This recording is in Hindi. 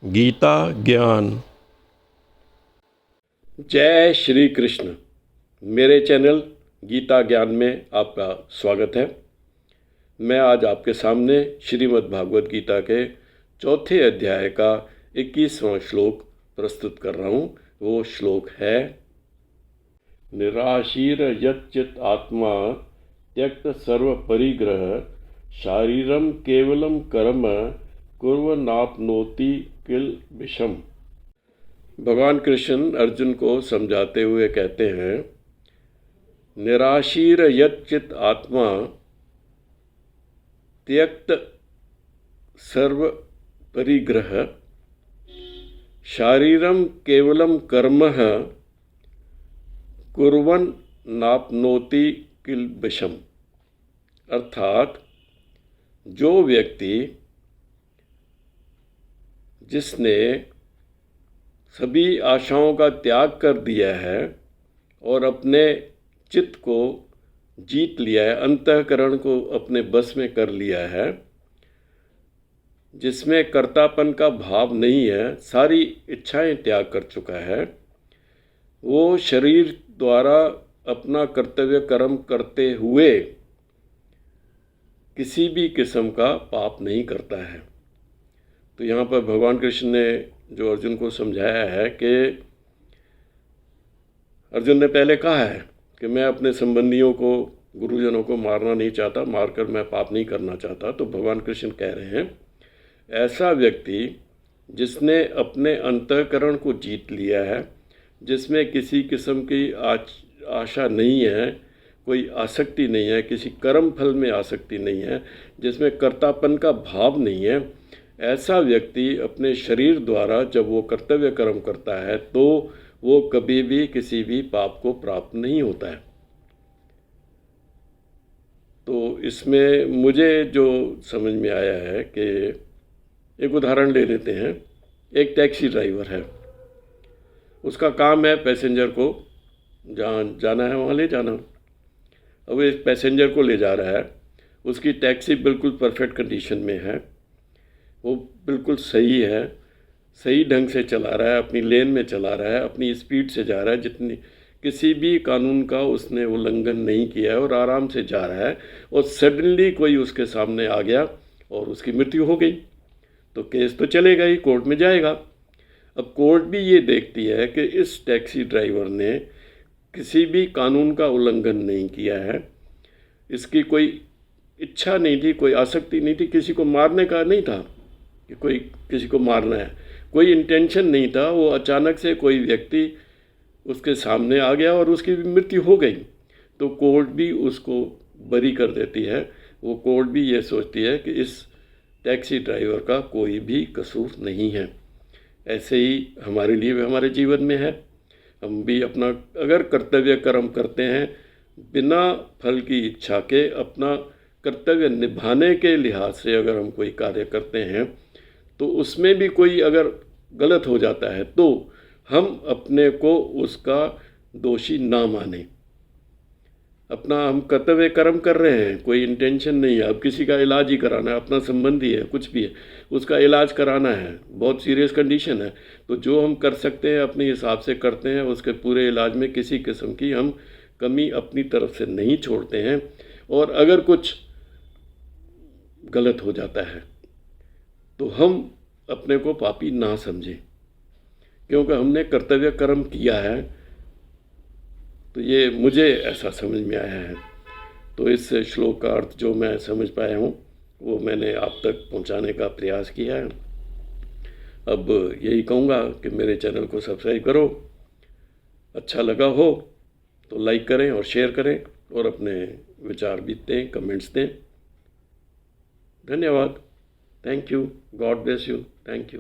गीता ज्ञान। जय श्री कृष्ण। मेरे चैनल गीता ज्ञान में आपका स्वागत है। मैं आज आपके सामने श्रीमद् भागवत गीता के चौथे अध्याय का 21वां श्लोक प्रस्तुत कर रहा हूँ। वो श्लोक है, निराशीर यच्चित आत्मा त्यक्त सर्व परिग्रह शारीरम केवलम कर्म कुर्वनाप्नोति किल विषम। भगवान कृष्ण अर्जुन को समझाते हुए कहते हैं, निराशीर यच्चित आत्मा त्यक्त सर्व परिग्रह शारीरम केवलम कर्म कुर्वन् नाप्नोति किल विषम। अर्थात जो व्यक्ति जिसने सभी आशाओं का त्याग कर दिया है और अपने चित्त को जीत लिया है, अंतःकरण को अपने बस में कर लिया है, जिसमें कर्तापन का भाव नहीं है, सारी इच्छाएं त्याग कर चुका है, वो शरीर द्वारा अपना कर्तव्य कर्म करते हुए किसी भी किस्म का पाप नहीं करता है। तो यहाँ पर भगवान कृष्ण ने जो अर्जुन को समझाया है कि अर्जुन ने पहले कहा है कि मैं अपने संबंधियों को, गुरुजनों को मारना नहीं चाहता, मारकर मैं पाप नहीं करना चाहता। तो भगवान कृष्ण कह रहे हैं, ऐसा व्यक्ति जिसने अपने अंतःकरण को जीत लिया है, जिसमें किसी किस्म की आशा नहीं है, कोई आसक्ति नहीं है, किसी कर्म फल में आसक्ति नहीं है, जिसमें कर्तापन का भाव नहीं है, ऐसा व्यक्ति अपने शरीर द्वारा जब वो कर्तव्य कर्म करता है तो वो कभी भी किसी भी पाप को प्राप्त नहीं होता है। तो इसमें मुझे जो समझ में आया है कि एक उदाहरण ले लेते हैं। एक टैक्सी ड्राइवर है, उसका काम है पैसेंजर को जहाँ जाना है वहाँ ले जाना। अब इस पैसेंजर को ले जा रहा है, उसकी टैक्सी बिल्कुल परफेक्ट कंडीशन में है, वो बिल्कुल सही है, सही ढंग से चला रहा है, अपनी लेन में चला रहा है, अपनी स्पीड से जा रहा है, जितनी किसी भी कानून का उसने उल्लंघन नहीं किया है और आराम से जा रहा है। और सडनली कोई उसके सामने आ गया और उसकी मृत्यु हो गई, तो केस तो चलेगा ही, कोर्ट में जाएगा। अब कोर्ट भी ये देखती है कि इस टैक्सी ड्राइवर ने किसी भी कानून का उल्लंघन नहीं किया है, इसकी कोई इच्छा नहीं थी, कोई आसक्ति नहीं थी, किसी को मारने का नहीं था कि कोई किसी को मारना है, कोई इंटेंशन नहीं था। वो अचानक से कोई व्यक्ति उसके सामने आ गया और उसकी मृत्यु हो गई, तो कोर्ट भी उसको बरी कर देती है। वो कोर्ट भी ये सोचती है कि इस टैक्सी ड्राइवर का कोई भी कसूर नहीं है। ऐसे ही हमारे लिए भी हमारे जीवन में है। हम भी अपना अगर कर्तव्य कर्म करते हैं बिना फल की इच्छा के, अपना कर्तव्य निभाने के लिहाज से अगर हम कोई कार्य करते हैं, तो उसमें भी कोई अगर गलत हो जाता है तो हम अपने को उसका दोषी ना माने। अपना हम कर्तव्य कर्म कर रहे हैं, कोई इंटेंशन नहीं है, अब किसी का इलाज ही कराना है, अपना संबंधी है, कुछ भी है, उसका इलाज कराना है, बहुत सीरियस कंडीशन है, तो जो हम कर सकते हैं अपने हिसाब से करते हैं। उसके पूरे इलाज में किसी किस्म की हम कमी अपनी तरफ से नहीं छोड़ते हैं। और अगर कुछ गलत हो जाता है तो हम अपने को पापी ना समझें, क्योंकि हमने कर्तव्य कर्म किया है। तो ये मुझे ऐसा समझ में आया है। तो इस श्लोक का अर्थ जो मैं समझ पाया हूँ वो मैंने आप तक पहुँचाने का प्रयास किया है। अब यही कहूँगा कि मेरे चैनल को सब्सक्राइब करो, अच्छा लगा हो तो लाइक करें और शेयर करें, और अपने विचार भी दें, कमेंट्स दें। धन्यवाद। Thank you. God bless you. Thank you.